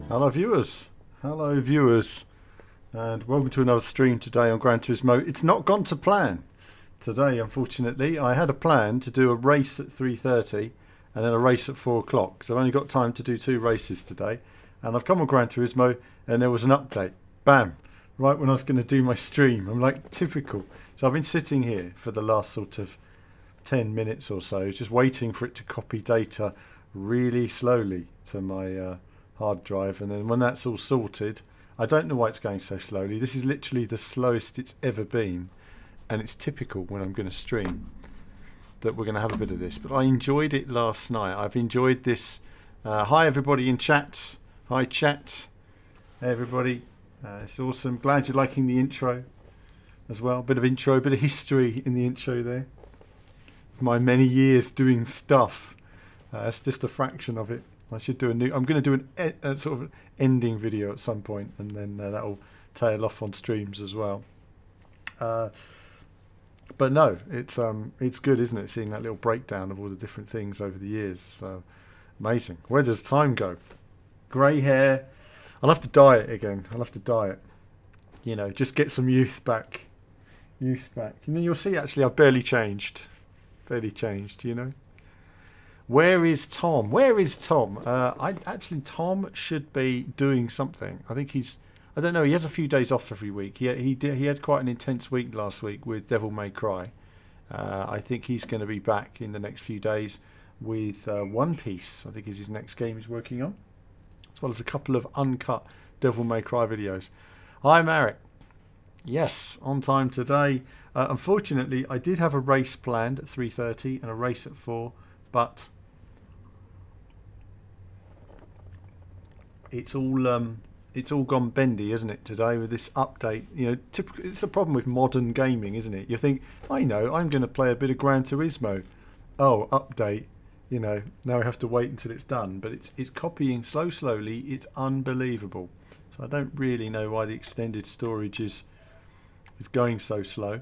Hello viewers, and welcome to another stream today on Gran Turismo. It's not gone to plan today, unfortunately. I had a plan to do a race at 3:30 and then a race at 4 o'clock, so I've only got time to do 2 races today. And I've come on Gran Turismo and there was an update. Bam! Right when I was going to do my stream. I'm like, typical. So I've been sitting here for the last sort of 10 minutes or so, just waiting for it to copy data really slowly to my hard drive, and then when that's all sorted, I don't know why it's going so slowly. This is literally the slowest it's ever been, and it's typical when I'm going to stream that we're going to have a bit of this. But I enjoyed it last night. I've enjoyed this. Hi everybody in chat. Hi chat. Hey everybody. It's awesome. Glad you're liking the intro as well. Bit of intro, bit of history in the intro there. My many years doing stuff. It's just a fraction of it. I should do a new. I'm going to do a sort of ending video at some point, and then that'll tail off on streams as well. But no, it's good, isn't it? Seeing that little breakdown of all the different things over the years. So amazing. Where does time go? Grey hair. I'll have to dye it again. I'll have to dye it. You know, just get some youth back. Youth back. And then you'll see. Actually, I've barely changed. Barely changed. You know. Where is Tom? Where is Tom? Actually, Tom should be doing something. I think I don't know. He has a few days off every week. He had quite an intense week last week with Devil May Cry. I think he's going to be back in the next few days with One Piece. I think is his next game he's working on, as well as a couple of uncut Devil May Cry videos. Hi, Marek. Yes, on time today. Unfortunately, I did have a race planned at 3:30 and a race at 4, but it's all gone bendy, isn't it, today with this update? You know, it's a problem with modern gaming, isn't it? You think, I know, I'm going to play a bit of Gran Turismo. Oh, update. You know, now I have to wait until it's done. But it's copying slowly. It's unbelievable. So I don't really know why the extended storage is going so slow.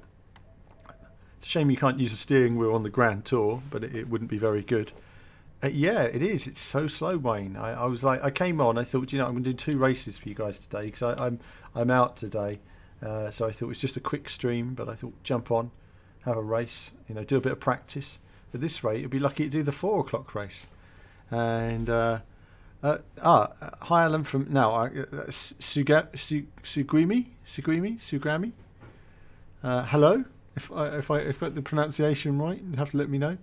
It's a shame you can't use a steering wheel on the Grand Tour, but it wouldn't be very good. Yeah, it is. It's so slow, Wayne. I was like, I came on. I thought, you know, I'm going to do 2 races for you guys today because I'm out today. So I thought it was just a quick stream, but I thought jump on, have a race, you know, do a bit of practice. At this rate, you'll be lucky to do the 4 o'clock race. And hi, Alan from now Sugrami. Hello. If I've got the pronunciation right, you have to let me know.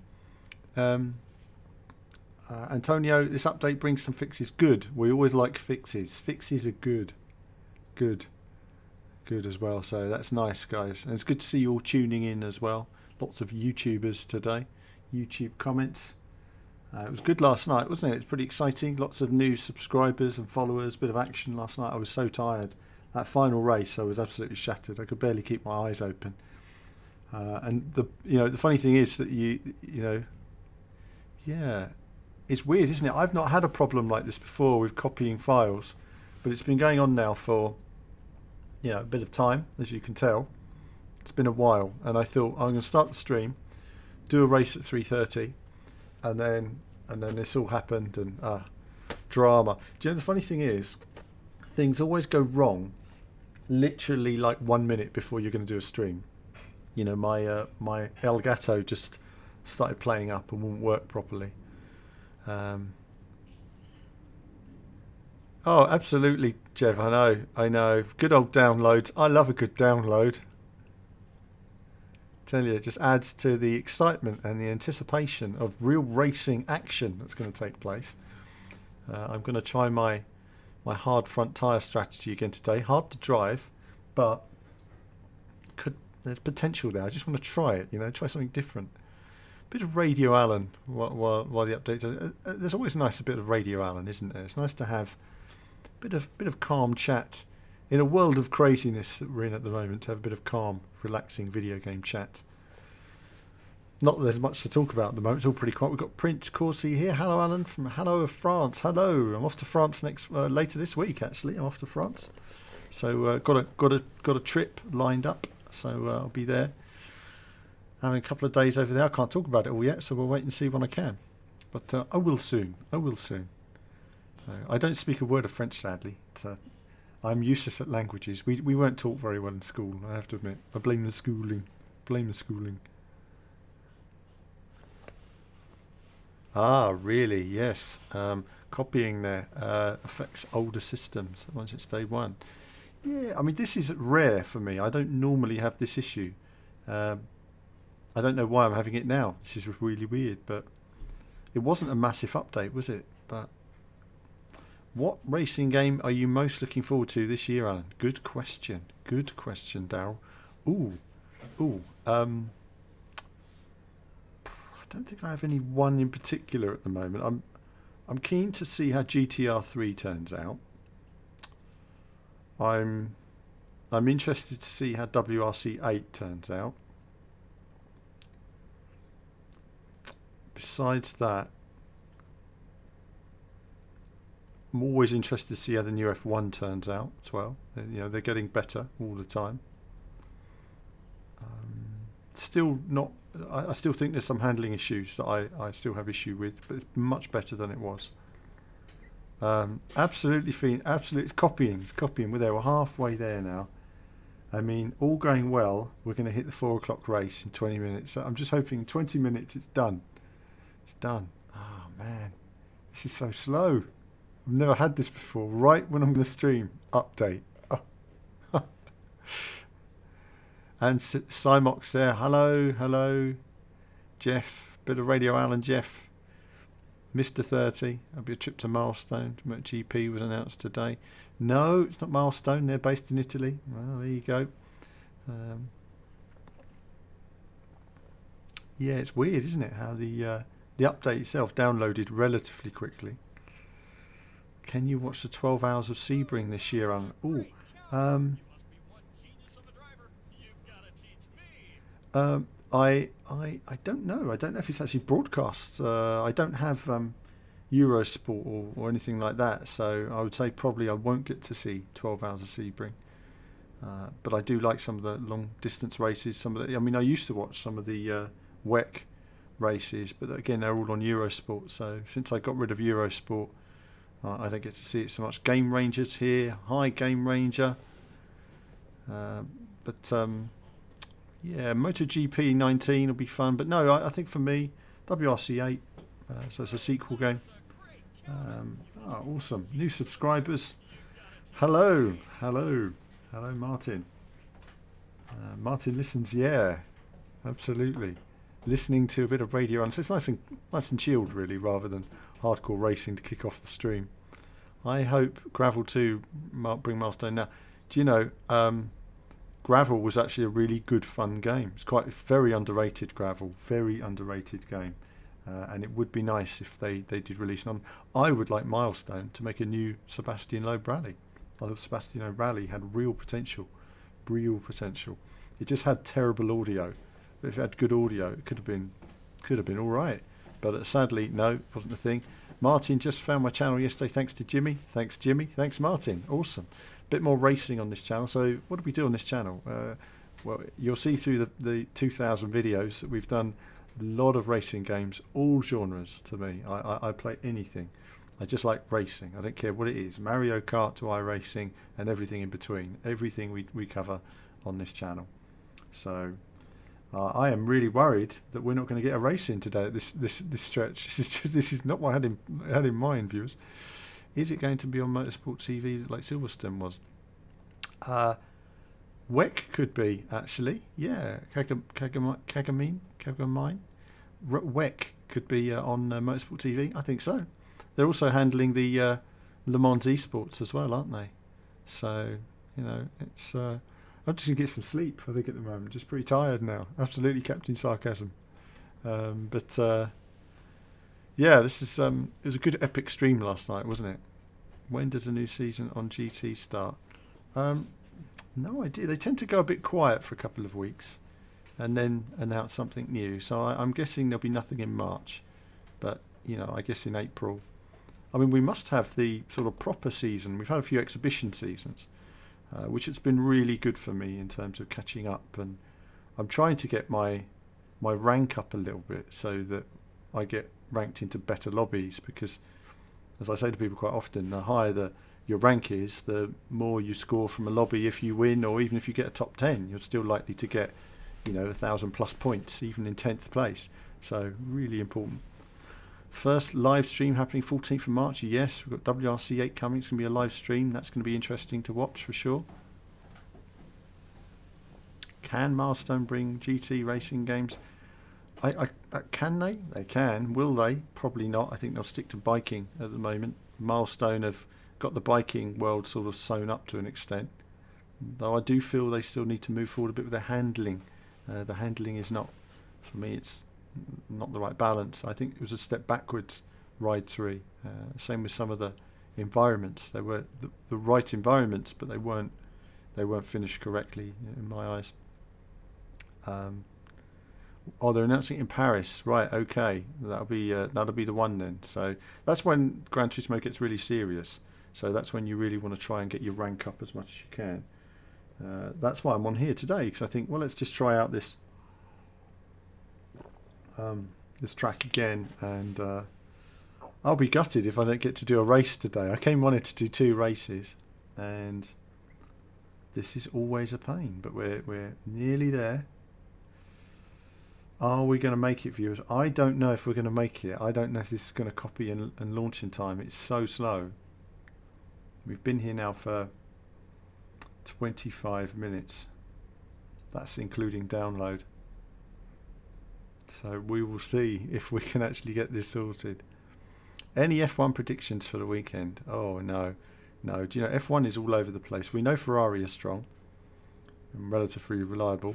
Antonio, this update brings some fixes. Good. We always like fixes. Fixes are good. Good as well. So that's nice, guys. And it's good to see you all tuning in as well. Lots of YouTubers today. YouTube comments. It was good last night, wasn't it? It's pretty exciting. Lots of new subscribers and followers. Bit of action last night. I was so tired. That final race, I was absolutely shattered. I could barely keep my eyes open. And the funny thing is that you know, yeah. It's weird, isn't it? I've not had a problem like this before with copying files, but it's been going on now for, you know, a bit of time, as you can tell. It's been a while, and I thought I'm going to start the stream, do a race at 3:30, and then this all happened, and drama. Do you know the funny thing is, things always go wrong, literally like 1 minute before you're going to do a stream. You know, my Elgato just started playing up and wouldn't work properly. Oh, absolutely, Jeff. I know. Good old downloads. I love a good download. Tell you, it just adds to the excitement and the anticipation of real racing action that's going to take place. I'm going to try my hard front tyre strategy again today. Hard to drive, but there's potential there. I just want to try it. You know, try something different. Bit of Radio Allen while the updates are, there's always nice a bit of Radio Allen, isn't there? It's nice to have a bit of calm chat in a world of craziness that we're in at the moment. To have a bit of calm, relaxing video game chat. Not that there's much to talk about at the moment. It's all pretty quiet. We've got Prince Corsi here. Hello, Alan from Hello of France. Hello. I'm off to France later this week. Actually, I'm off to France. So got a trip lined up. So I'll be there. Having a couple of days over there. I can't talk about it all yet, so we'll wait and see when I can. But I will soon. I will soon. I don't speak a word of French, sadly. I'm useless at languages. We weren't taught very well in school, I have to admit. I blame the schooling. Blame the schooling. Ah, really? Yes. Copying there affects older systems once it's day one. Yeah, I mean, this is rare for me. I don't normally have this issue. Um, I don't know why I'm having it now. This is really weird, but it wasn't a massive update, was it? But what racing game are you most looking forward to this year, Alan? Good question. Good question, Daryl. Ooh, ooh. I don't think I have any one in particular at the moment. I'm keen to see how GTR 3 turns out. I'm interested to see how WRC 8 turns out. Besides that, I'm always interested to see how the new F1 turns out as well. You know, they're getting better all the time. Still not. I still think there's some handling issues that I still have issue with, but it's much better than it was. Absolutely, absolutely, it's copying. We're there. We're halfway there now. I mean, all going well. We're going to hit the 4 o'clock race in 20 minutes. So I'm just hoping in 20 minutes it's done. It's done. Oh man, this is so slow. I've never had this before. Right when I'm going to stream, update. Oh. And Simox there. Hello, hello, Jeff. Bit of Radio Alan, Jeff. Mr. 30. That'll be a trip to Milestone. GP was announced today. No, it's not Milestone. They're based in Italy. Well, there you go. Yeah, it's weird, isn't it? How the update itself downloaded relatively quickly. Can you watch the 12 hours of Sebring this year? Ooh. I don't know. I don't know if it's actually broadcast. I don't have Eurosport or anything like that, so I would say probably I won't get to see 12 hours of Sebring. But I do like some of the long distance races. Some of the, I mean, I used to watch some of the WEC races, but again, they're all on Eurosport. So since I got rid of Eurosport, I don't get to see it so much. Game Ranger's here. Hi, Game Ranger. Yeah, MotoGP 19 will be fun, but no, I think for me, WRC 8, so it's a sequel game. Oh, awesome. New subscribers. Hello, hello, hello, Martin. Martin listens, yeah, absolutely. Listening to a bit of radio, so it's nice and chilled, really, rather than hardcore racing to kick off the stream. I hope Gravel 2 bring Milestone now. Do you know? Gravel was actually a really good fun game. It's quite very underrated. Gravel, very underrated game, and it would be nice if they did release one. I would like Milestone to make a new Sebastian Loeb rally. I thought Sebastian Loeb rally had real potential. It just had terrible audio. But if it had good audio, it could have been all right. But sadly, no, it wasn't the thing. Martin just found my channel yesterday. Thanks to Jimmy. Thanks Jimmy. Thanks Martin. Awesome. Bit more racing on this channel. So what do we do on this channel? Well, you'll see through the 2,000 videos that we've done a lot of racing games, all genres to me. I play anything. I just like racing. I don't care what it is. Mario Kart to iRacing and everything in between. Everything we cover on this channel. So I am really worried that we're not going to get a race in today at this stretch. This is not what I had in mind, viewers. Is it going to be on Motorsport TV like Silverstone was? WEC could be, actually. Yeah, Kagamine. WEC could be on Motorsport TV. I think so. They're also handling the Le Mans esports as well, aren't they? So, you know, it's... I'm just going to get some sleep, I think, at the moment. Just pretty tired now. Absolutely Captain Sarcasm. Yeah, this is it was a good epic stream last night, wasn't it? When does the new season on GT start? No idea. They tend to go a bit quiet for a couple of weeks and then announce something new. So I'm guessing there'll be nothing in March. But, you know, I guess in April. I mean, we must have the sort of proper season. We've had a few exhibition seasons, which has been really good for me in terms of catching up. And I'm trying to get my rank up a little bit so that I get ranked into better lobbies, because as I say to people quite often, the higher your rank is, the more you score from a lobby. If you win, or even if you get a top 10, you're still likely to get, 1,000+ points, even in 10th place. So really important. First live stream happening 14th of March. Yes, we've got WRC8 coming. It's going to be a live stream. That's going to be interesting to watch for sure. Can Milestone bring GT racing games? Can they? They can. Will they? Probably not. I think they'll stick to biking at the moment. Milestone have got the biking world sort of sewn up to an extent, though I do feel they still need to move forward a bit with their handling. The handling is not, for me, it's not the right balance. I think it was a step backwards, Ride 3. Same with some of the environments. They were the right environments, but they weren't finished correctly in my eyes. Oh, they're announcing it in Paris, right? Okay, that'll be the one then. So that's when Gran Turismo gets really serious. So that's when you really want to try and get your rank up as much as you can. That's why I'm on here today, because I think, well, let's just try out this this track again, and I'll be gutted if I don't get to do a race today. I wanted to do 2 races, and this is always a pain, but we're nearly there. Are we going to make it, viewers? I don't know if we're going to make it. I don't know if this is going to copy and launch in time. It's so slow. We've been here now for 25 minutes. That's including download. So we will see if we can actually get this sorted. Any F1 predictions for the weekend? Oh, no. No. Do you know, F1 is all over the place. We know Ferrari is strong and relatively reliable.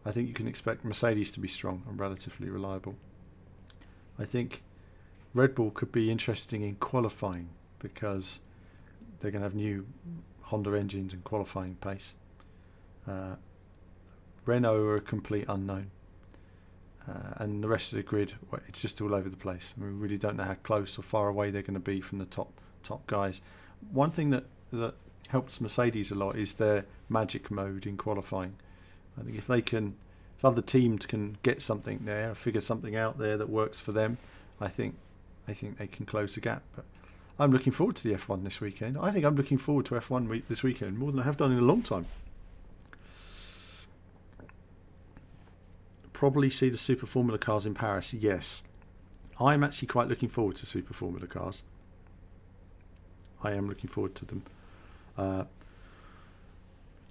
I think you can expect Mercedes to be strong and relatively reliable. I think Red Bull could be interesting in qualifying because they're going to have new Honda engines and qualifying pace. Renault are a complete unknown. And the rest of the grid, well, it's just all over the place. I mean, we really don't know how close or far away they're going to be from the top guys. One thing that helps Mercedes a lot is their magic mode in qualifying. I think if other teams can get something there, or figure something out there that works for them, I think they can close the gap. But I'm looking forward to the F1 this weekend. I think I'm looking forward to F1 this weekend more than I have done in a long time. Probably see the Super Formula cars in Paris. Yes, I'm actually quite looking forward to Super Formula cars. I am looking forward to them.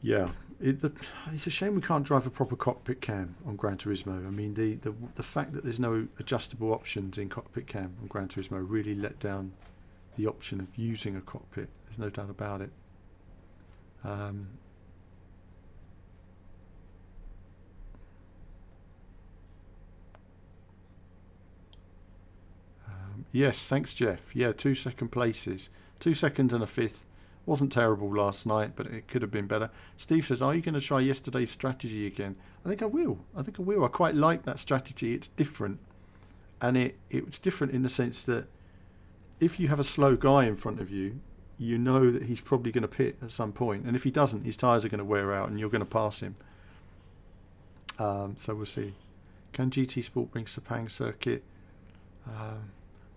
Yeah, it's a shame we can't drive a proper cockpit cam on Gran Turismo. I mean, the fact that there's no adjustable options in cockpit cam on Gran Turismo really let down the option of using a cockpit. There's no doubt about it. Yes, thanks, Jeff. Yeah, 2 second places, 2 seconds and a 5th. Wasn't terrible last night, but it could have been better. Steve says, are you going to try yesterday's strategy again? I think I will. I quite like that strategy. It's different. And it's different in the sense that if you have a slow guy in front of you, you know that he's probably going to pit at some point. And if he doesn't, his tyres are going to wear out and you're going to pass him. So we'll see. Can GT Sport bring Sepang circuit?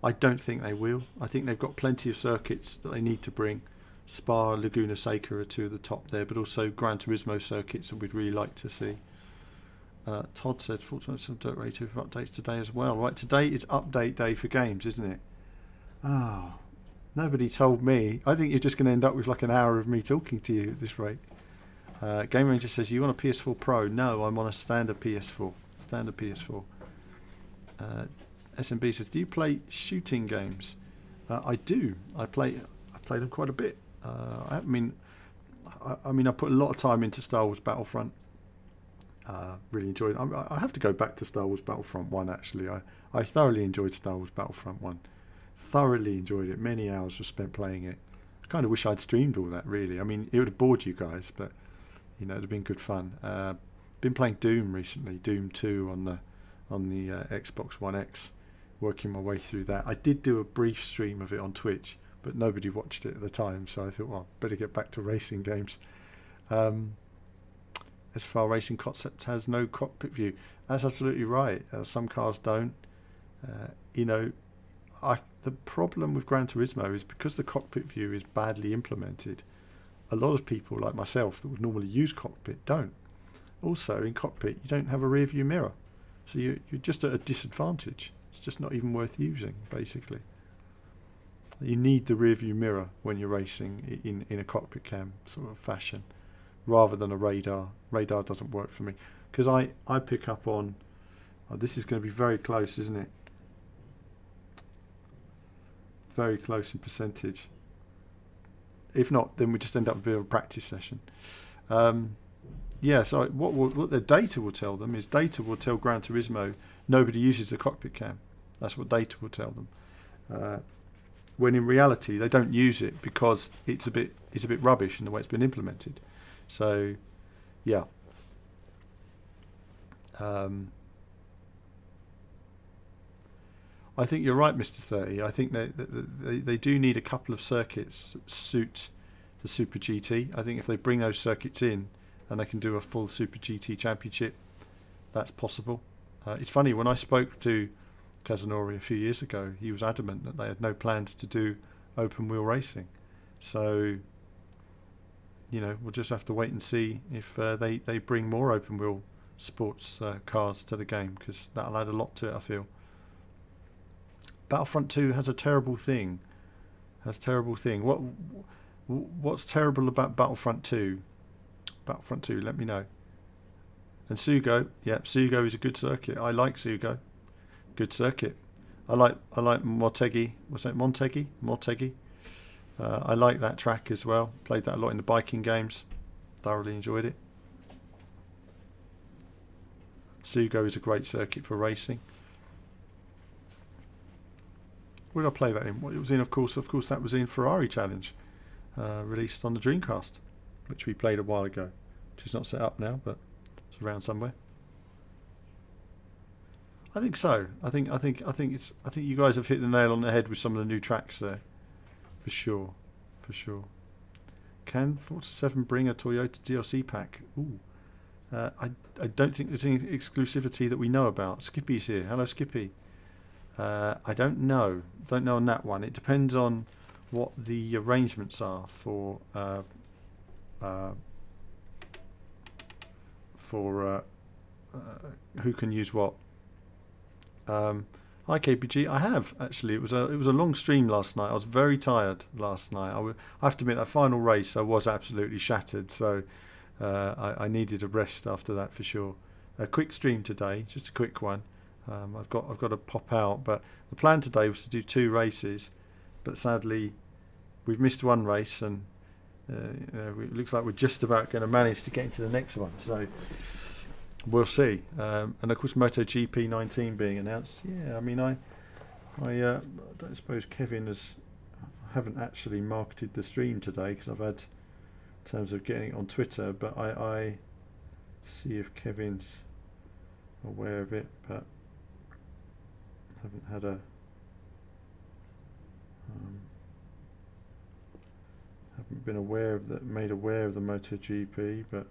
I don't think they will. I think they've got plenty of circuits that they need to bring. Spa, Laguna Seca are 2 of the top there, but also Gran Turismo circuits that we'd really like to see. Todd said, "Fortunately, Dirt Rally 2 for updates today as well." Right, today is update day for games, isn't it? Oh, nobody told me. I think you're just going to end up with like an hour of me talking to you at this rate. Game Ranger says, "You on a PS4 Pro?" No, I'm on a standard PS4. Standard PS4. SMB says, "Do you play shooting games?" I do. I play them quite a bit. I mean, I put a lot of time into Star Wars Battlefront. Really enjoyed it. I have to go back to Star Wars Battlefront 1 actually. I thoroughly enjoyed Star Wars Battlefront 1. Thoroughly enjoyed it. Many hours were spent playing it. I kind of wish I'd streamed all that really. I mean, it would have bored you guys, but you know, it'd have been good fun. Been playing Doom recently. Doom 2 on the Xbox One X. Working my way through that. I did do a brief stream of it on Twitch, but nobody watched it at the time, so I thought, well, better get back to racing games. As far racing concept has no cockpit view. That's absolutely right. Some cars don't. You know, the problem with Gran Turismo is because the cockpit view is badly implemented. A lot of people like myself that would normally use cockpit don't. Also, in cockpit, you don't have a rear view mirror, so you're just at a disadvantage. It's just not even worth using, basically. You need the rear view mirror when you're racing in a cockpit cam sort of fashion, rather than a radar. Radar doesn't work for me because I pick up on. Oh, this is going to be very close, isn't it? Very close in percentage. If not, then we just end up with a bit of a practice session. Yeah, so what the data will tell them is data will tell Gran Turismo nobody uses the cockpit cam. That's what data will tell them. When in reality they don't use it because it's a bit rubbish in the way it's been implemented. So, yeah. I think you're right, Mr. 30. I think they do need a couple of circuits that suit the Super GT. I think if they bring those circuits in and they can do a full Super GT championship, that's possible. It's funny, when I spoke to Kazunori a few years ago, he was adamant that they had no plans to do open wheel racing. So, you know, we'll just have to wait and see if they bring more open wheel sports cars to the game, because that'll add a lot to it, I feel. Battlefront 2 has a terrible thing. What's terrible about Battlefront 2? Battlefront 2, let me know. And Sugo, yeah, Sugo is a good circuit. I like Sugo. Good circuit. I like Motegi. What's that? Motegi. I like that track as well. Played that a lot in the biking games. Thoroughly enjoyed it. Sugo is a great circuit for racing. Where did I play that in? Well, it was in, of course, that was in Ferrari Challenge, released on the Dreamcast, which we played a while ago, which is not set up now, but it's around somewhere. I think so. I think you guys have hit the nail on the head with some of the new tracks there, for sure. Can Forza 7 bring a Toyota DLC pack? Ooh, I don't think there's any exclusivity that we know about. Skippy's here. Hello, Skippy. I don't know on that one. It depends on what the arrangements are for who can use what. Hi KPG, I have actually. It was a long stream last night. I was very tired last night. I have to admit, that final race I was absolutely shattered. So I needed a rest after that for sure. A quick stream today, just a quick one. I've got to pop out, but the plan today was to do 2 races, but sadly we've missed one race, and it looks like we're just about going to manage to get into the next one. So we'll see. And of course, MotoGP 19 being announced. Yeah, I mean, I don't suppose Kevin haven't actually marketed the stream today, because I've had in terms of getting it on Twitter, but I see if Kevin's aware of it, but haven't had a haven't been aware of that, made aware of the MotoGP, but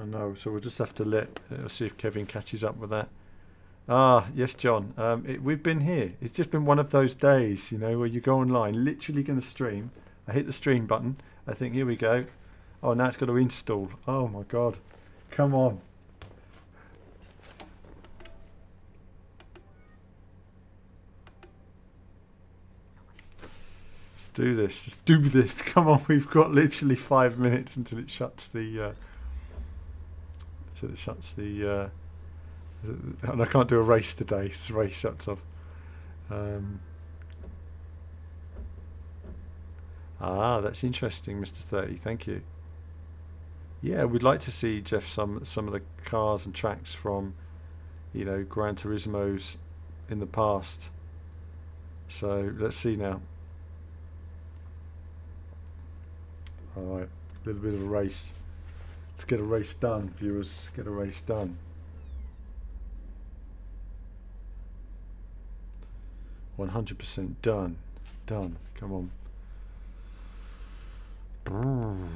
I know, so we'll just have to see if Kevin catches up with that. Ah, yes, John. We've been here. It's just been one of those days, you know, where you go online, literally going to stream. I hit the stream button. I think, here we go. Oh, now it's got to install. Oh my God. Come on. Let's do this. Let's do this. Come on. We've got literally 5 minutes until it shuts the... and I can't do a race today, so the race shuts off. That's interesting, Mr. 30. Thank you. Yeah, we'd like to see, Jeff, some of the cars and tracks from, you know, Gran Turismo's in the past. So let's see now. All right, a little bit of a race. Let's get a race done, viewers. Get a race done. 100% done. Done. Come on.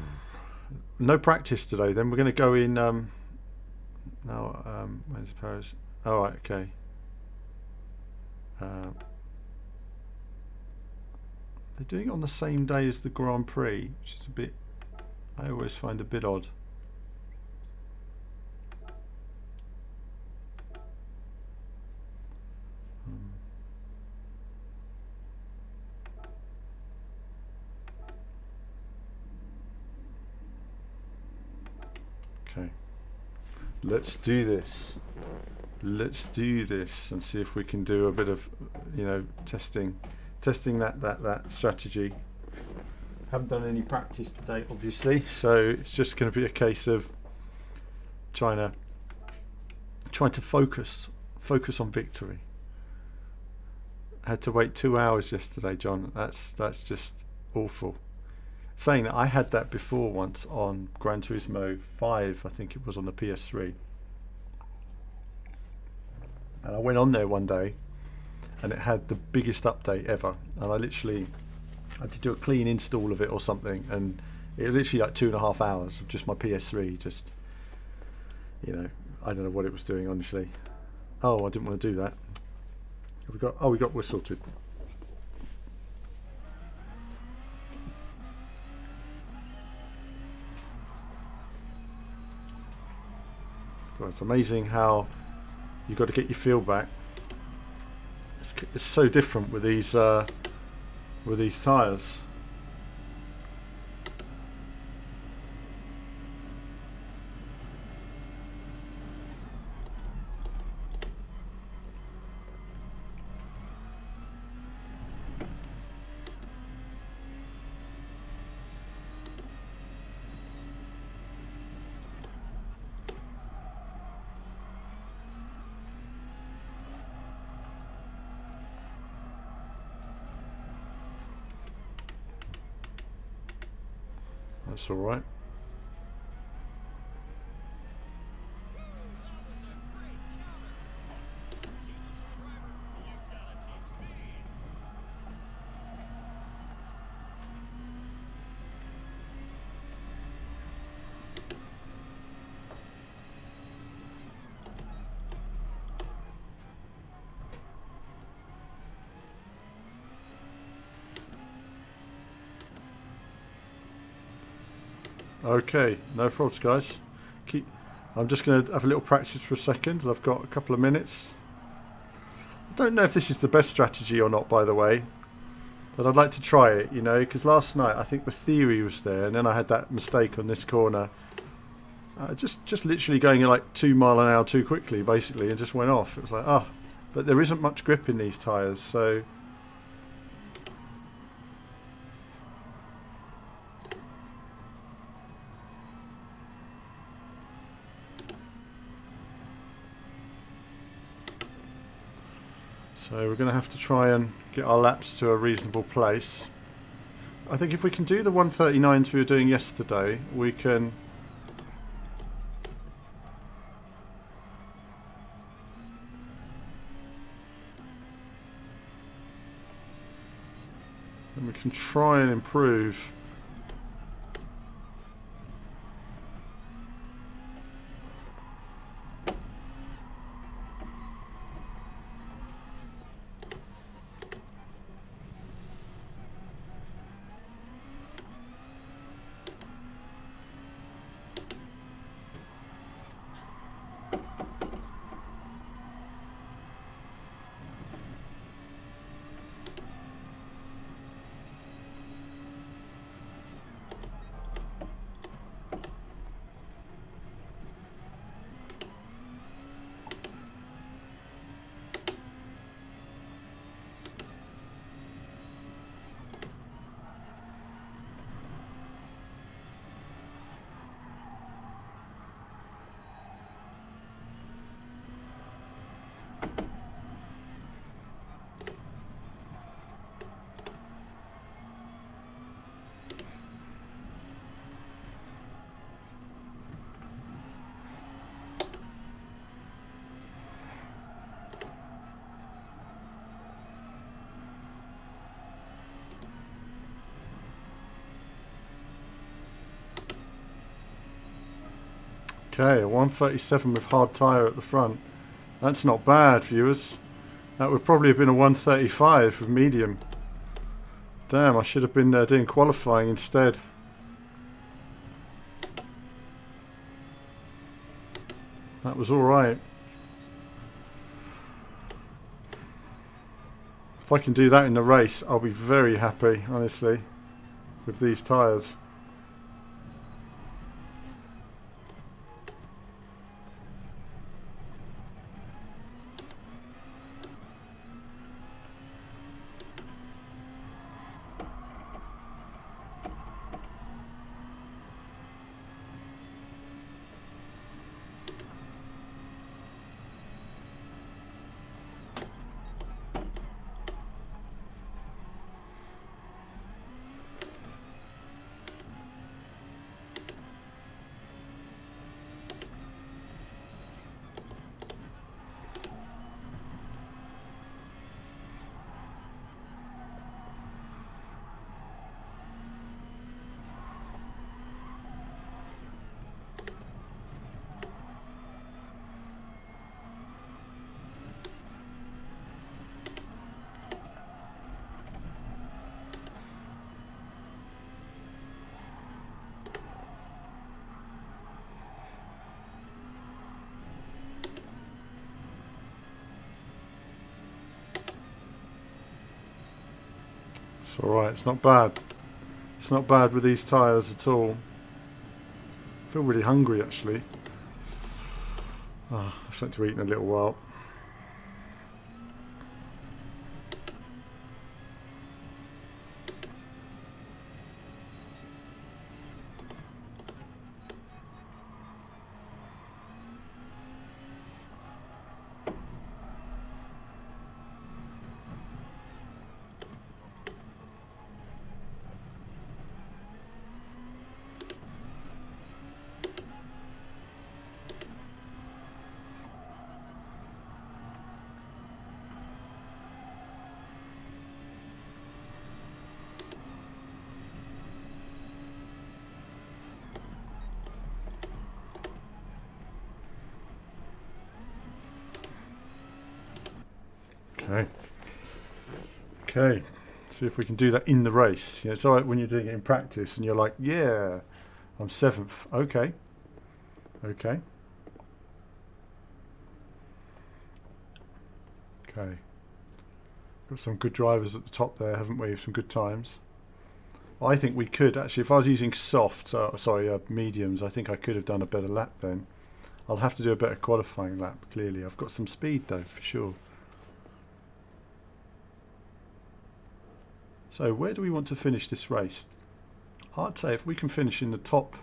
No practice today then. We're going to go in now. Where's Paris? All right, okay. They're doing it on the same day as the Grand Prix, which is a bit, I always find a bit odd. Okay, let's do this. Let's do this and see if we can do a bit of, you know, testing that strategy. Haven't done any practice today, obviously, so it's just going to be a case of trying to focus on victory. I had to wait 2 hours yesterday, John. That's just awful. Saying that, I had that before once on Gran Turismo 5, I think it was, on the PS3. And I went on there one day and it had the biggest update ever, and I literally had to do a clean install of it or something, and it was literally like 2.5 hours of just my PS3 just, you know, I don't know what it was doing, honestly. Oh, I didn't want to do that. We're sorted. God, it's amazing how you've got to get your feel back. It's so different with these tyres. That's all right. Okay, no problems, guys. I'm just going to have a little practice for a second. I've got a couple of minutes. I don't know if this is the best strategy or not, by the way, but I'd like to try it, you know, because last night I think the theory was there, and then I had that mistake on this corner. Just literally going at like 2 miles an hour too quickly, basically, and just went off. It was like, oh, but there isn't much grip in these tyres, so... So we're going to have to try and get our laps to a reasonable place. I think if we can do the 139s we were doing yesterday, we can... and we can try and improve. Okay, a 137 with hard tyre at the front. That's not bad, viewers. That would probably have been a 135 with medium. Damn, I should have been doing qualifying instead. That was alright. If I can do that in the race, I'll be very happy, honestly, with these tyres. It's alright, it's not bad. It's not bad with these tyres at all. I feel really hungry actually. Oh, I've something to eat in a little while. Okay. Okay. See if we can do that in the race. Yeah, it's alright when you're doing it in practice and you're like, yeah, I'm 7th. Okay. Okay. Okay. Got some good drivers at the top there, haven't we? Some good times. I think we could actually, if I was using mediums, I think I could have done a better lap then. I'll have to do a better qualifying lap, clearly. I've got some speed though, for sure. So where do we want to finish this race? I'd say if we can finish in the top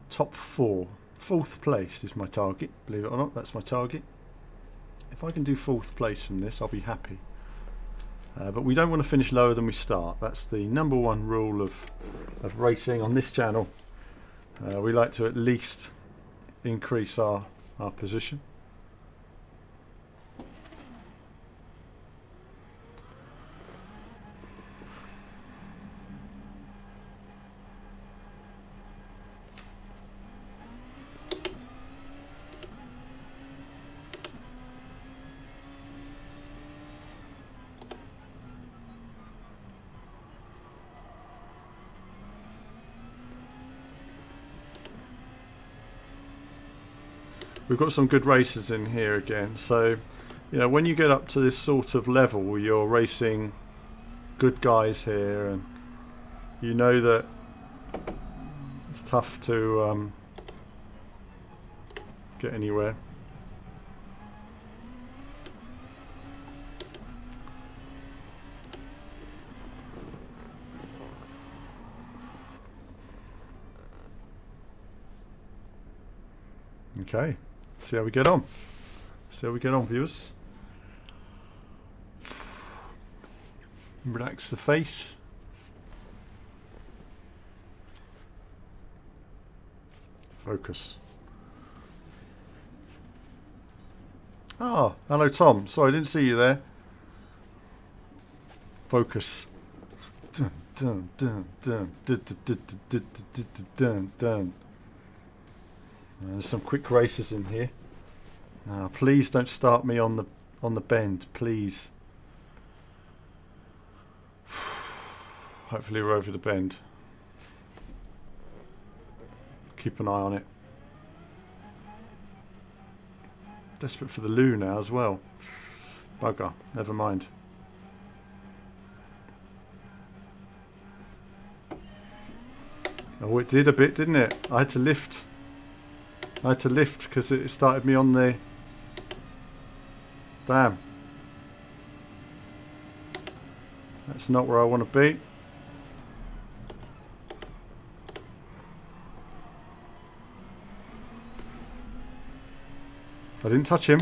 4. 4th place is my target, believe it or not, that's my target. If I can do 4th place from this, I'll be happy. But we don't want to finish lower than we start. That's the #1 rule of racing on this channel. We like to at least increase our position. We've got some good racers in here again, so you know when you get up to this sort of level you're racing good guys here and you know that it's tough to get anywhere. Okay. See how we get on. See how we get on, viewers. Relax the face. Focus. Ah, hello Tom. Sorry, I didn't see you there. Focus. Dun, dun, dun, dun, dun, dun, dun, dun, dun, dun. There's some quick races in here. Now, please don't start me on the bend, please. Hopefully we're over the bend. Keep an eye on it. Desperate for the loo now as well. Bugger, never mind. Oh, it did a bit, didn't it? I had to lift. I had to lift because it started me on the... Damn. That's not where I want to be. I didn't touch him.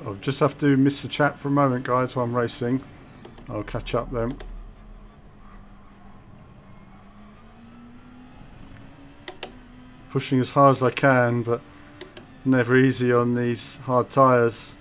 I'll just have to miss the chat for a moment, guys, while I'm racing. I'll catch up then. Pushing as hard as I can, but it's never easy on these hard tyres.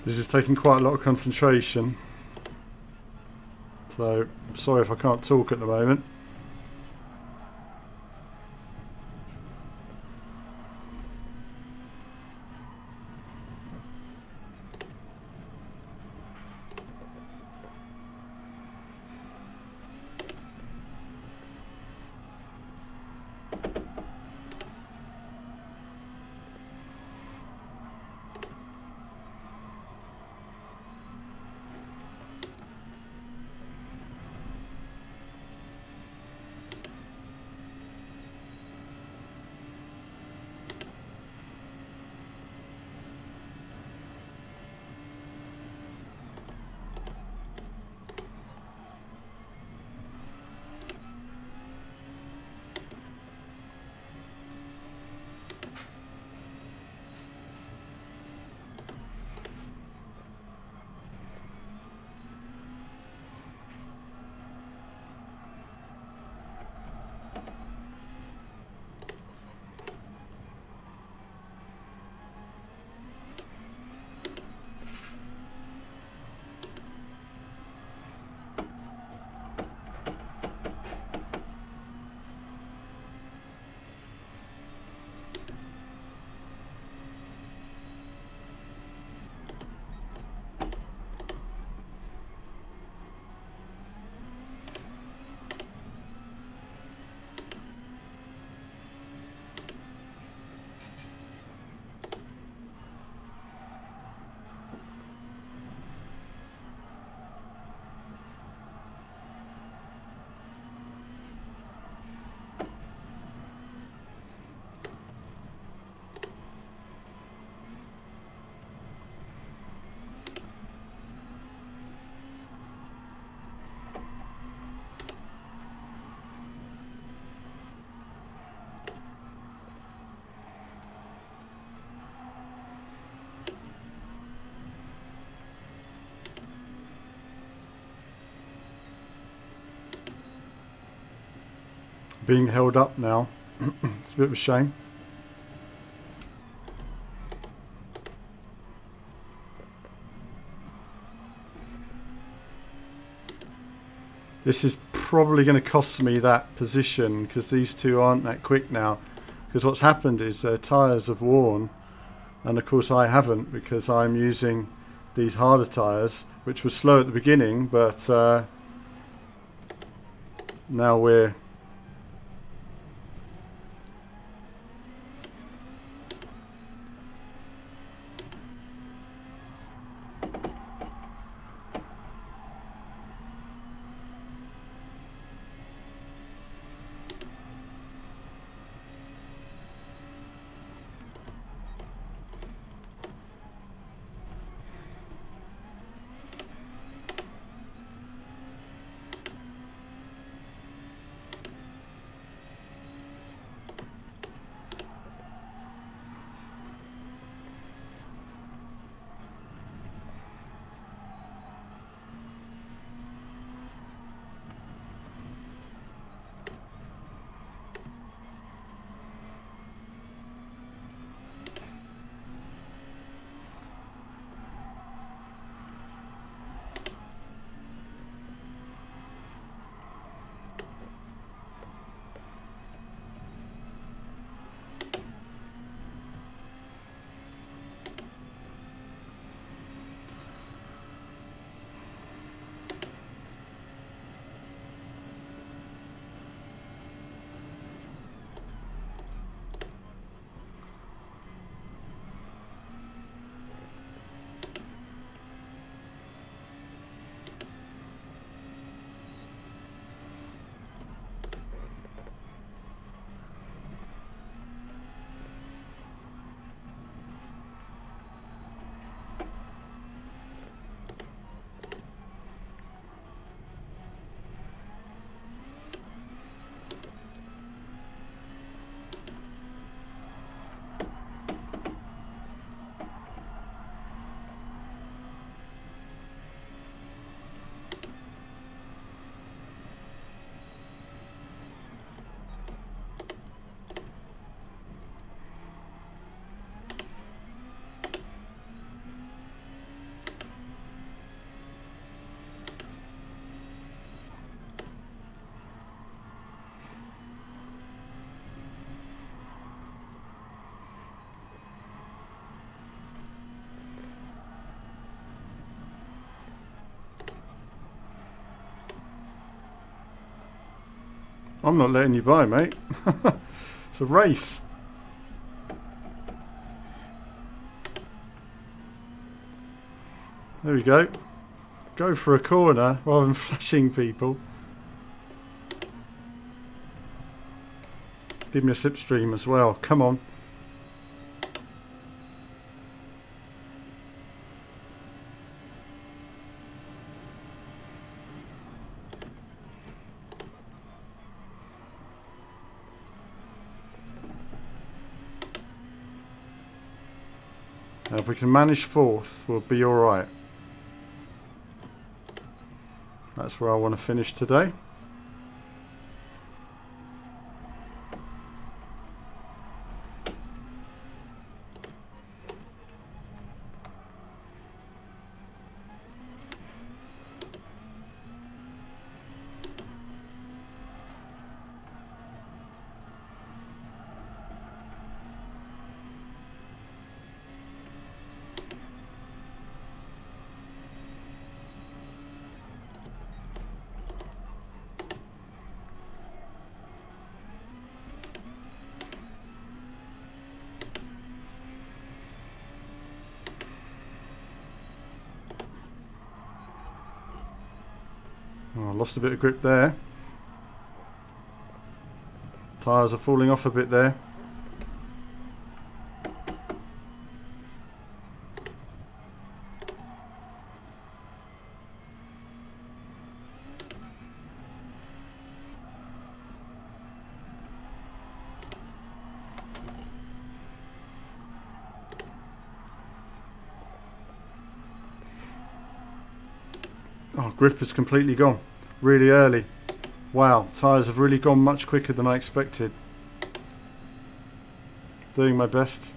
This is taking quite a lot of concentration. So, I'm sorry if I can't talk at the moment. Being held up now. It's a bit of a shame. This is probably going to cost me that position because these two aren't that quick now. Because what's happened is their tyres have worn, and of course I haven't because I'm using these harder tyres, which were slow at the beginning, but now we're I'm not letting you by, mate. It's a race. There we go. Go for a corner rather than flashing people. Give me a slipstream as well. Come on. Now if we can manage fourth, we'll be alright. That's where I want to finish today. Oh, I lost a bit of grip there. Tyres are falling off a bit there. Oh, grip is completely gone. Really early. Wow, tyres have really gone much quicker than I expected. Doing my best.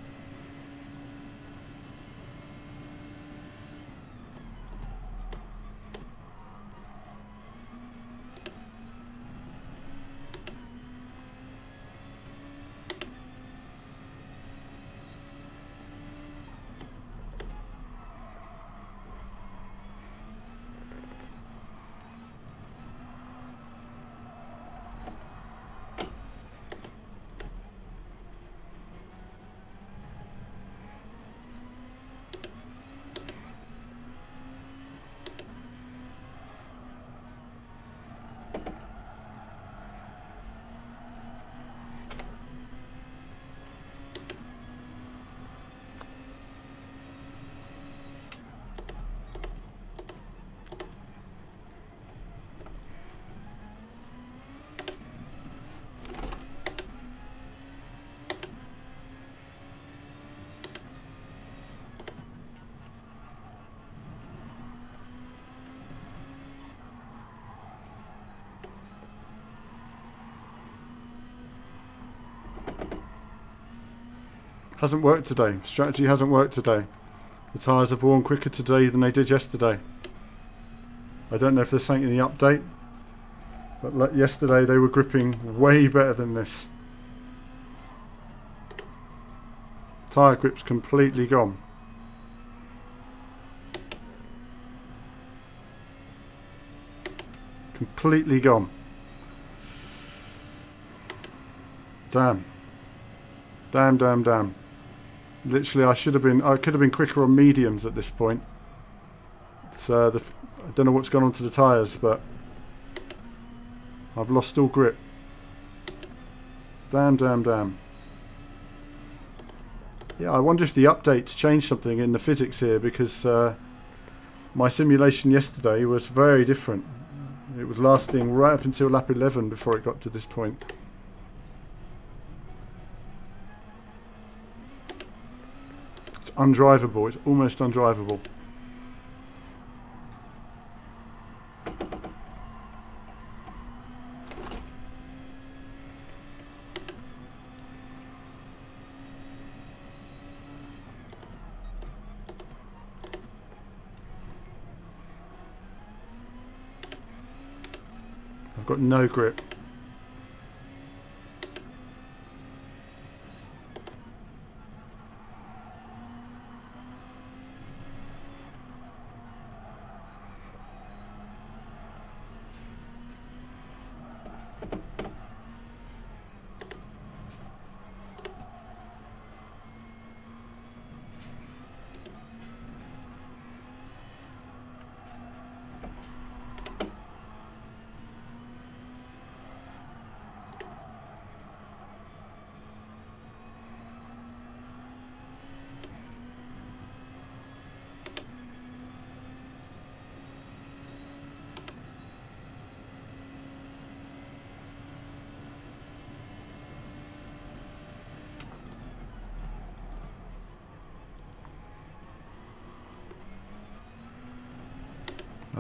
Hasn't worked today. Strategy hasn't worked today. The tyres have worn quicker today than they did yesterday. I don't know if there's something in the update, but like yesterday they were gripping way better than this. Tyre grip's completely gone. Completely gone. Damn. Damn, damn, damn. Literally, I could have been quicker on mediums at this point. So I don't know what's gone on to the tyres, but I've lost all grip. Damn, damn, damn. Yeah, I wonder if the updates changed something in the physics here, because my simulation yesterday was very different. It was lasting right up until lap 11 before it got to this point. It's undrivable. It's almost undrivable. I've got no grip.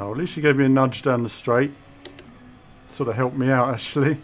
Oh, at least he gave me a nudge down the straight. Sort of helped me out, actually.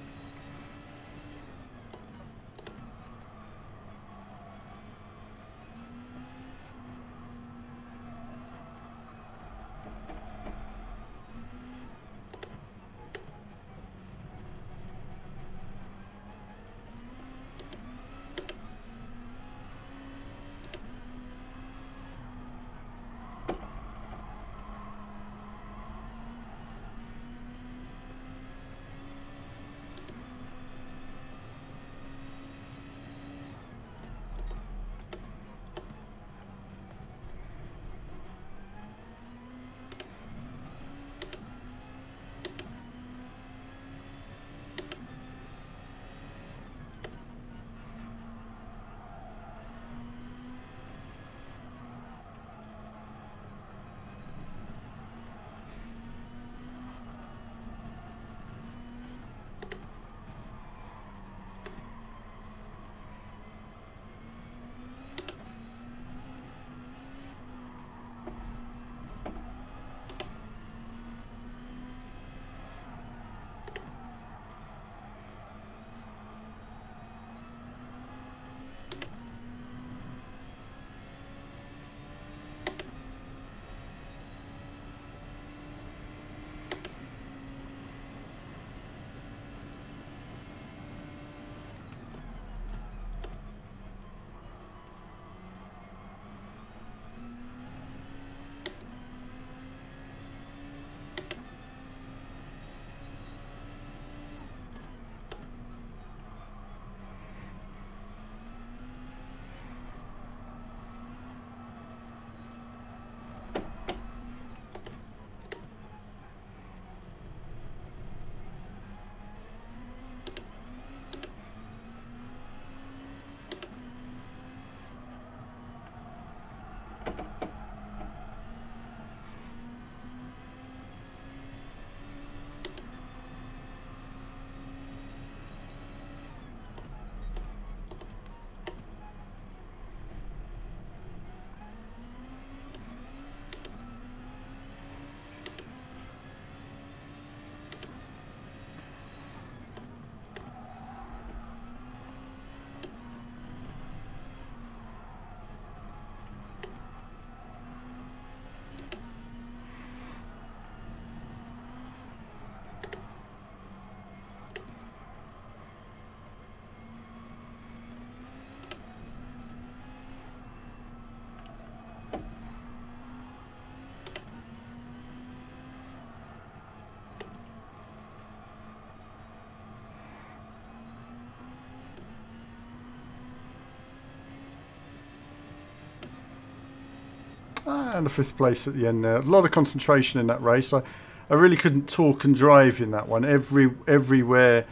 And a 5th place at the end there. A lot of concentration in that race. I really couldn't talk and drive in that one. Everywhere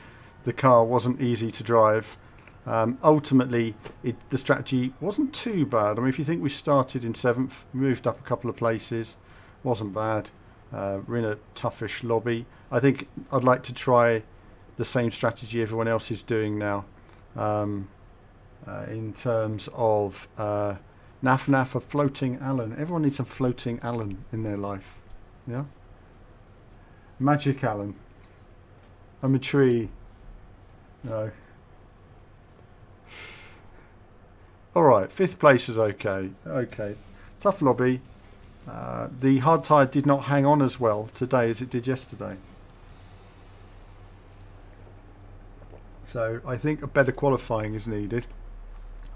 the car wasn't easy to drive. Ultimately, the strategy wasn't too bad. I mean, if you think we started in 7th, moved up a couple of places, wasn't bad. We're in a toughish lobby. I think I'd like to try the same strategy everyone else is doing now. In terms of... Naff a floating Allen. Everyone needs a floating Allen in their life. Yeah? Magic Allen. I'm a tree. No. Alright, 5th place is okay. Okay. Tough lobby. The hard tyre did not hang on as well today as it did yesterday. So I think a better qualifying is needed.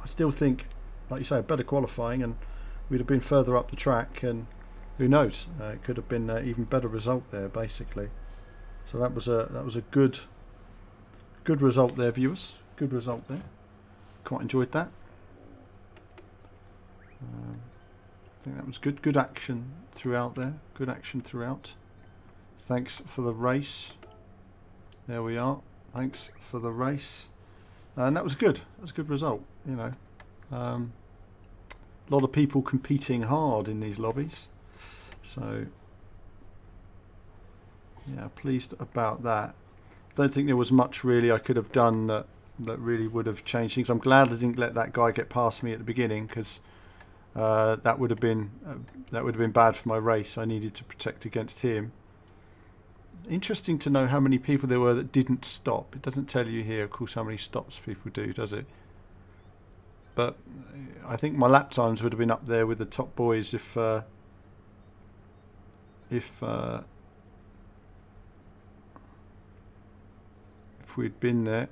I still think, like you say, better qualifying, and we'd have been further up the track, and who knows, it could have been an even better result there, basically. So that was a good result there, viewers. Good result there. Quite enjoyed that. I think that was good. Good action throughout there. Good action throughout. Thanks for the race. There we are. Thanks for the race. And that was good. That was a good result, you know. A lot of people competing hard in these lobbies, so yeah, pleased about that. Don't think there was much really I could have done that really would have changed things. I'm glad I didn't let that guy get past me at the beginning, because that would have been bad for my race. I needed to protect against him. Interesting to know how many people there were that didn't stop. It doesn't tell you here, of course, how many stops people do, does it? But I think my lap times would have been up there with the top boys if we'd been there.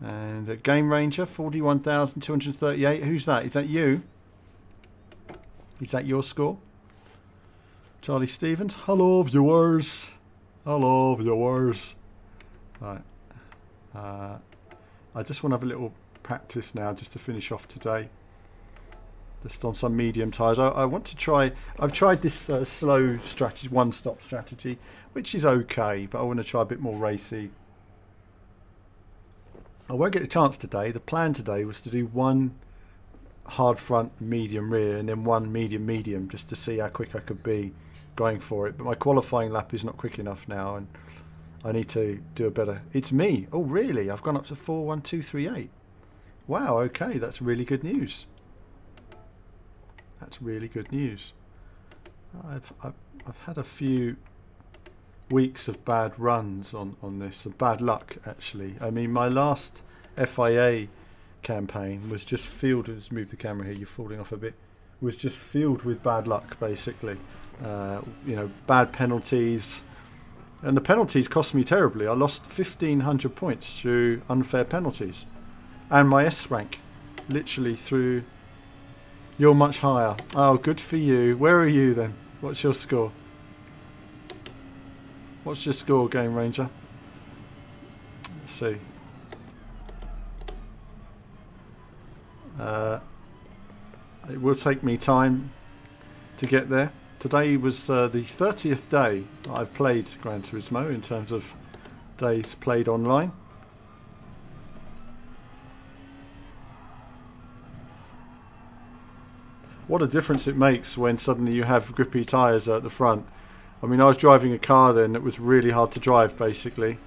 And a Game Ranger, 41,238. Who's that? Is that you? Is that your score? Charlie Stevens. Hello, viewers. Hello, viewers. Right. I just want to have a little practice now, just to finish off today. Just on some medium tyres. I want to try. I've tried this slow strategy, one-stop strategy, which is okay, but I want to try a bit more racy. I won't get a chance today. The plan today was to do one hard front, medium rear, and then one medium, just to see how quick I could be going for it. But my qualifying lap is not quick enough now, and I need to do a better. It's me. Oh, really? I've gone up to 41238. Wow. Okay, that's really good news. That's really good news. I've had a few weeks of bad runs on this, of bad luck actually. I mean, my last FIA campaign was just filled. Let's move the camera here, you're falling off a bit. Was just filled with bad luck basically. You know, bad penalties, and the penalties cost me terribly. I lost 1,500 points through unfair penalties, and my S rank literally through. You're much higher. Oh, good for you. Where are you then? What's your score? What's your score, Game Ranger? Let's see. It will take me time to get there. Today was the 30th day I've played Gran Turismo in terms of days played online. What a difference it makes when suddenly you have grippy tyres at the front. I mean, I was driving a car then that was really hard to drive basically.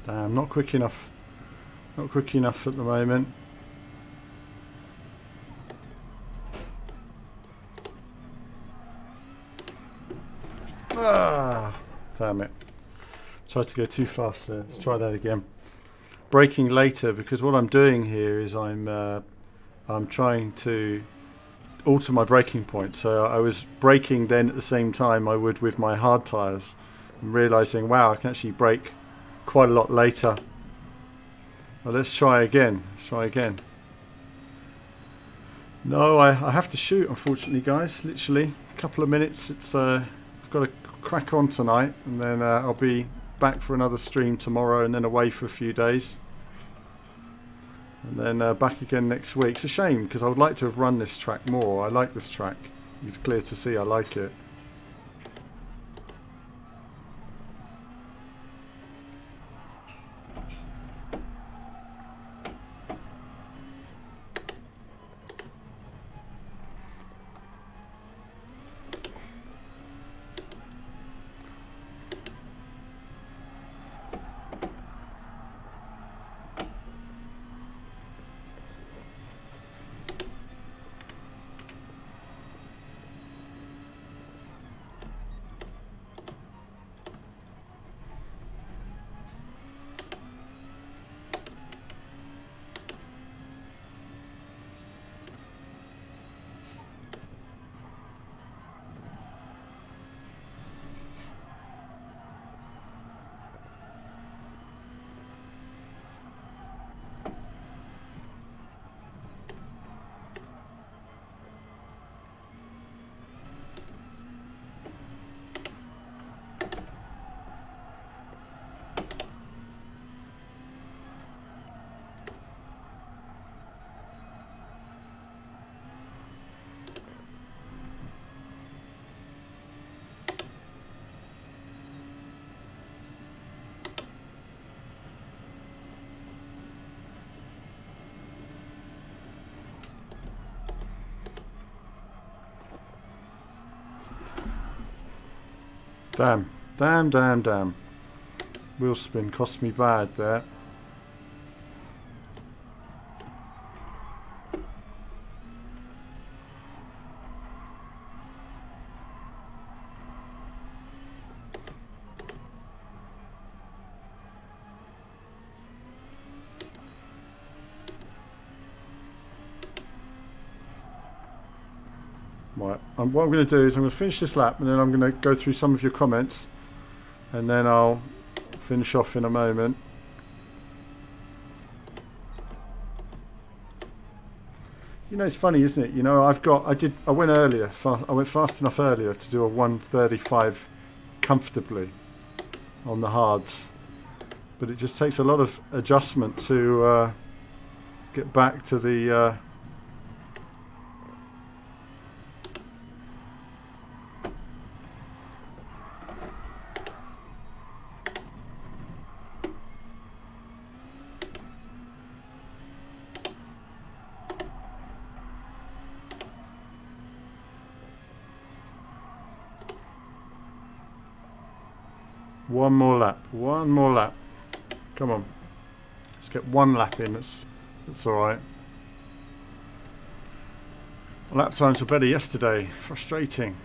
Damn, not quick enough. Not quick enough at the moment. Ah, damn it. Tried to go too fast there. Let's try that again. Braking later, because what I'm doing here is I'm trying to alter my braking point. So I was braking then at the same time I would with my hard tyres, and realising, wow, I can actually brake quite a lot later. Well, let's try again. Let's try again. No, I have to shoot, unfortunately, guys. Literally a couple of minutes. It's I've got to crack on tonight, and then I'll be back for another stream tomorrow, and then away for a few days, and then back again next week. It's a shame because I would like to have run this track more. I like this track. It's clear to see I like it. Damn, damn, damn, damn. Wheel spin cost me bad there. Right, what I'm going to do is I'm going to finish this lap, and then I'm going to go through some of your comments, and then I'll finish off in a moment. You know, it's funny, isn't it? You know, I went earlier. I went fast enough earlier to do a 135 comfortably on the hards, but it just takes a lot of adjustment to get back to the. One more lap. One more lap. Come on. Let's get one lap in. That's alright. Lap times were better yesterday. Frustrating.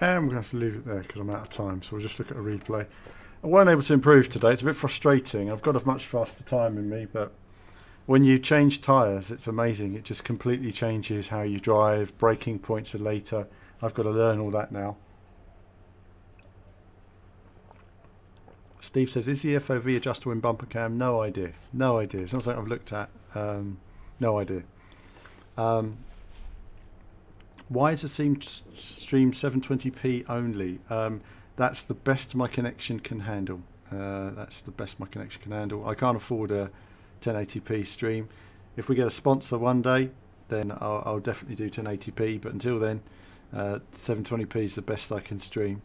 And we're going to have to leave it there because I'm out of time, so we'll just look at a replay. I weren't able to improve today. It's a bit frustrating. I've got a much faster time in me, but when you change tyres, it's amazing. It just completely changes how you drive. Braking points are later. I've got to learn all that now. Steve says, is the FOV adjustable in bumper cam? No idea. No idea. It's not something I've looked at. No idea. Why is the stream 720p only? That's the best my connection can handle. That's the best my connection can handle. I can't afford a 1080p stream. If we get a sponsor one day, then I'll definitely do 1080p. But until then, 720p is the best I can stream.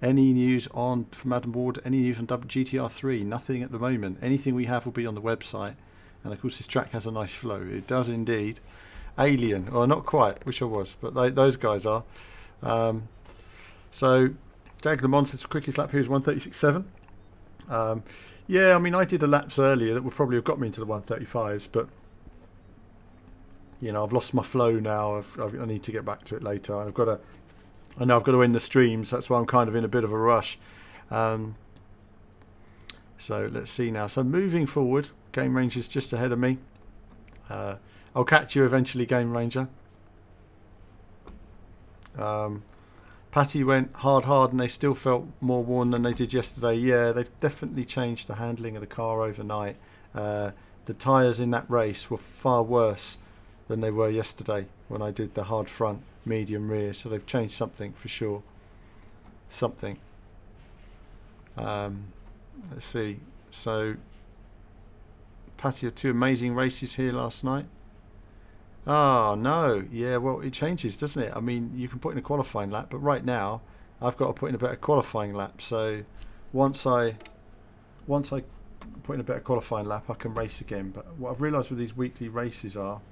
Any news on from Adam Ward? Any news on GTR3? Nothing at the moment. Anything we have will be on the website. And of course, this track has a nice flow. It does indeed. Alien, or not quite. Wish I was, but those guys are. So, Jag Le Mans says quickest lap here is 136.7. Yeah, I mean, I did a laps earlier that would probably have got me into the 135s, but you know, I've lost my flow now. I need to get back to it later. I know I've got to end the stream, so that's why I'm kind of in a bit of a rush. So let's see now. So moving forward, Game Ranger's just ahead of me. I'll catch you eventually, Game Ranger. Patty went hard, and they still felt more worn than they did yesterday. Yeah, they've definitely changed the handling of the car overnight. The tyres in that race were far worse than they were yesterday when I did the hard front, medium rear. So they've changed something for sure. Something. Let's see. So Patty had two amazing races here last night. Oh no, yeah, well it changes, doesn't it? I mean, you can put in a qualifying lap, but right now I've got to put in a better qualifying lap. So once I put in a better qualifying lap, I can race again. But what I've realised with these weekly races are,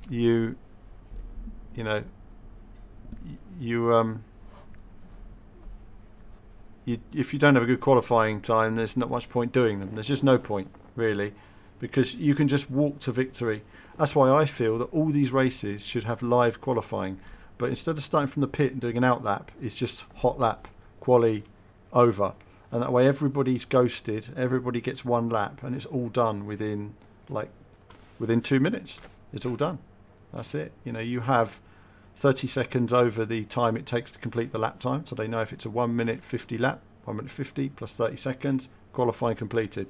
if you don't have a good qualifying time, there's not much point doing them. There's just no point really, because you can just walk to victory. That's why I feel that all these races should have live qualifying. But instead of starting from the pit and doing an out lap, it's just hot lap, quali, over. And that way everybody's ghosted, everybody gets one lap, and it's all done within 2 minutes. It's all done. That's it. You know, you have 30 seconds over the time it takes to complete the lap time. So they know if it's a 1 minute 50 lap, 1 minute 50 plus 30 seconds, qualifying completed.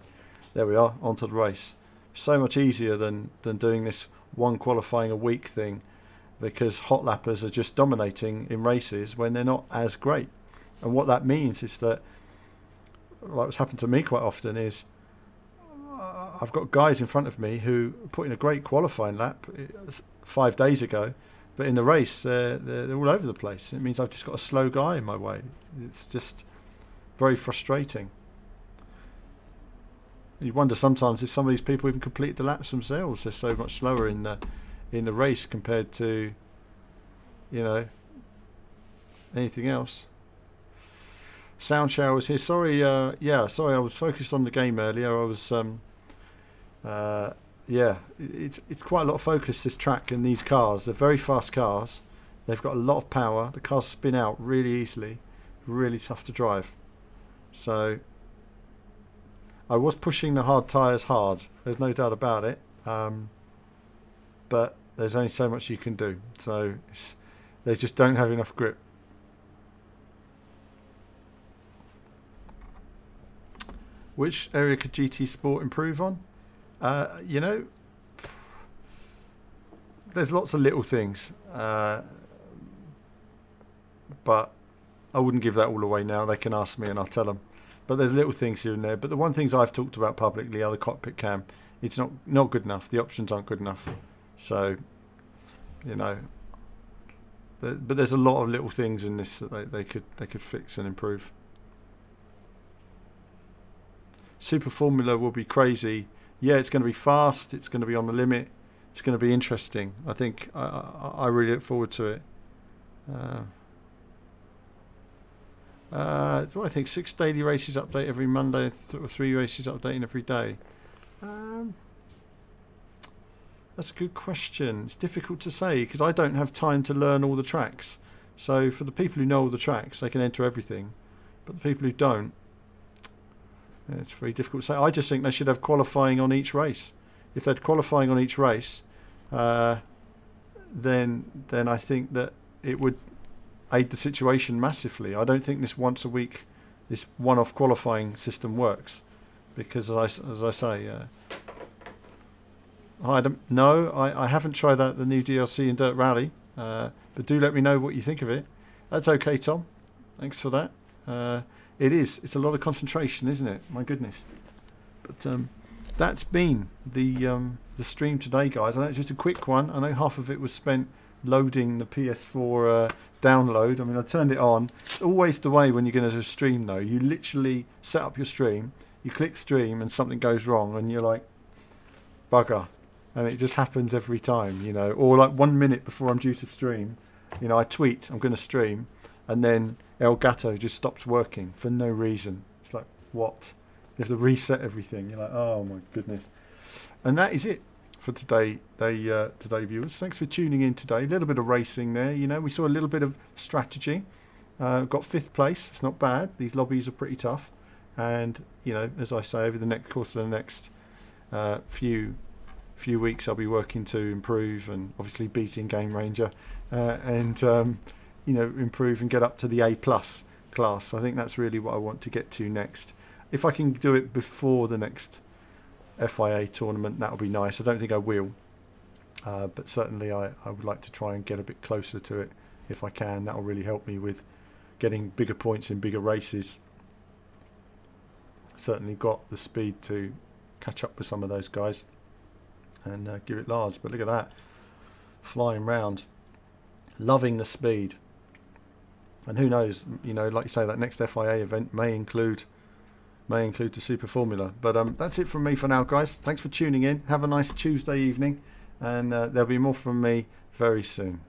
There we are, onto the race. So much easier than doing this one qualifying a week thing, because hot lappers are just dominating in races when they're not as great. And what that means is that, like what's happened to me quite often is, I've got guys in front of me who put in a great qualifying lap 5 days ago, but in the race they're all over the place. It means I've just got a slow guy in my way. It's just very frustrating. You wonder sometimes if some of these people even complete the laps themselves. They're so much slower in the race compared to, you know, anything else. Sound shower was here. Sorry, sorry, I was focused on the game earlier. I was, it's quite a lot of focus, this track and these cars. They're very fast cars. They've got a lot of power. The cars spin out really easily. Really tough to drive. So I was pushing the hard tyres hard. There's no doubt about it. But there's only so much you can do. So they just don't have enough grip. Which area could GT Sport improve on? You know, there's lots of little things. But I wouldn't give that all away now. They can ask me and I'll tell them. But there's little things here and there. But the one things I've talked about publicly are the cockpit cam. It's not good enough. The options aren't good enough. So, you know, but there's a lot of little things in this that they could fix and improve. Super Formula will be crazy. Yeah, it's going to be fast. It's going to be on the limit. It's going to be interesting. I think I really look forward to it. What do I think? 6 daily races update every Monday, 3 races updating every day. That's a good question. It's difficult to say because I don't have time to learn all the tracks. So for the people who know all the tracks, they can enter everything, but the people who don't, it's very difficult to say. I just think they should have qualifying on each race. If they had qualifying on each race, then I think that it would aid the situation massively. I don't think this once a week, this one-off qualifying system works, because as I say, I haven't tried out the new DLC in Dirt Rally, but do let me know what you think of it. That's okay, Tom. Thanks for that. It's a lot of concentration, isn't it? My goodness. But that's been the stream today, guys. I know it's just a quick one. I know half of it was spent loading the PS4 download. I mean, I turned it on. It's always the way when you're going to do a stream, though. You literally set up your stream, you click stream, and something goes wrong, and you're like, bugger. And it just happens every time, you know. Or like 1 minute before I'm due to stream, you know, I tweet I'm going to stream, and then Elgato just stops working for no reason. It's like, what? You have to reset everything. You're like, oh my goodness. And that is it for today, viewers. Thanks for tuning in today. A little bit of racing there, you know. We saw a little bit of strategy. Got 5th place. It's not bad. These lobbies are pretty tough. And, you know, as I say, over the next course of the next few weeks, I'll be working to improve and obviously beating Game Ranger and you know, improve and get up to the A+ class. I think that's really what I want to get to next. If I can do it before the next FIA tournament, that would be nice. I don't think I will, but certainly I would like to try and get a bit closer to it if I can. That will really help me with getting bigger points in bigger races. Certainly got the speed to catch up with some of those guys and give it large. But look at that, flying round, loving the speed. And who knows, you know, like you say, that next FIA event may include the Super Formula. But that's it from me for now, guys. Thanks for tuning in. Have a nice Tuesday evening, and there'll be more from me very soon.